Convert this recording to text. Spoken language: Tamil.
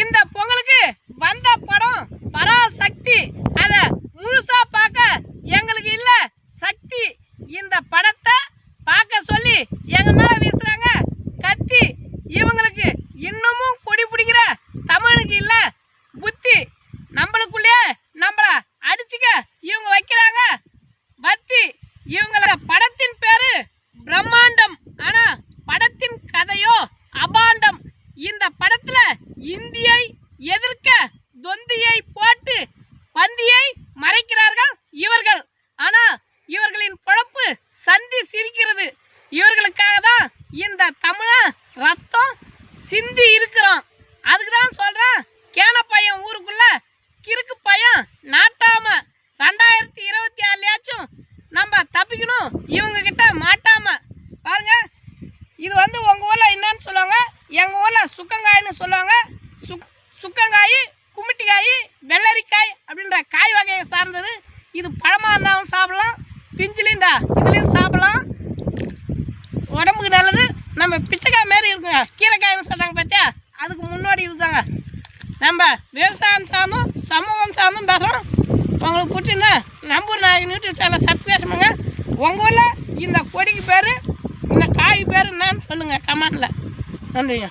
இந்த பொங்கலுக்கு வந்த படம் பராசக்தி. அதை முழுசா பார்க்க எங்களுக்கு இல்ல சக்தி. இந்த படத்தை பார்க்க சொல்லி எங்க மேல வீசுறாங்க கத்தி. இவங்களுக்கு இன்னமும் கொடி பிடிக்கிற தமிழுக்கு இல்ல புத்தி. நம்மளுக்குள்ளே நம்மள அடிச்சுக்க இவங்க வைக்கிறாங்க பத்தி. இவங்கள படத்தின் பேரு பிரம்மாண்டம், ஆனா படத்தின் கதையோ அபாண்டம். இந்த படத்துல இந்தியை எதிர்க்க தொந்தியை போட்டு பந்தியை மறைக்கிறார்கள் இவர்கள். ஆனா இவர்களின் பொழப்பு சந்தி சிரிக்கிறது. இவர்களுக்காக தான் இந்த தமிழ ரத்தம் சிந்தி இருக்கிறோம். அதுக்குதான் சொல்றேன், கேன பையன் ஊருக்குள்ள கிறுக்கு பையன் நாட்டாம 2026 நம்ம தப்பிக்கணும் இவங்க கிட்ட மாட்டாம. பாருங்க, இது உங்க ஊர்ல என்னன்னு சொல்லுவாங்க, எங்க ஊர்ல சுக்கங்காய்னு சொல்லுவாங்க. சுக்கங்காய், குமிட்டிக்காய், வெள்ளரிக்காய் அப்படின்ற காய் வகையை சார்ந்தது. இது பழமா இருந்தாலும் சாப்பிடலாம், பிஞ்சிலையும் இதுலையும் சாப்பிடலாம். உடம்புக்கு நல்லது. நம்ம பிச்சைக்காய் மாரி இருக்குங்க, கீரைக்காய்னு சொல்றாங்க பார்த்தியா, அதுக்கு முன்னாடி இதுதாங்க. நம்ம விவசாயம் சார்ந்தும் சமூகம் சார்ந்தும் பேசுகிறோம். உங்களுக்கு பிடிச்சிருந்தா நம்பூர் நாயகன் யூடியூப் சேனல் சப்ஸ்கிரைப் பண்ணுங்க. உங்கள் ஊரில் இந்த கொடிக்கு பேர், இந்த காய் பேர் என்னன்னு சொல்லுங்கள் கமெண்டில். நன்றிங்க.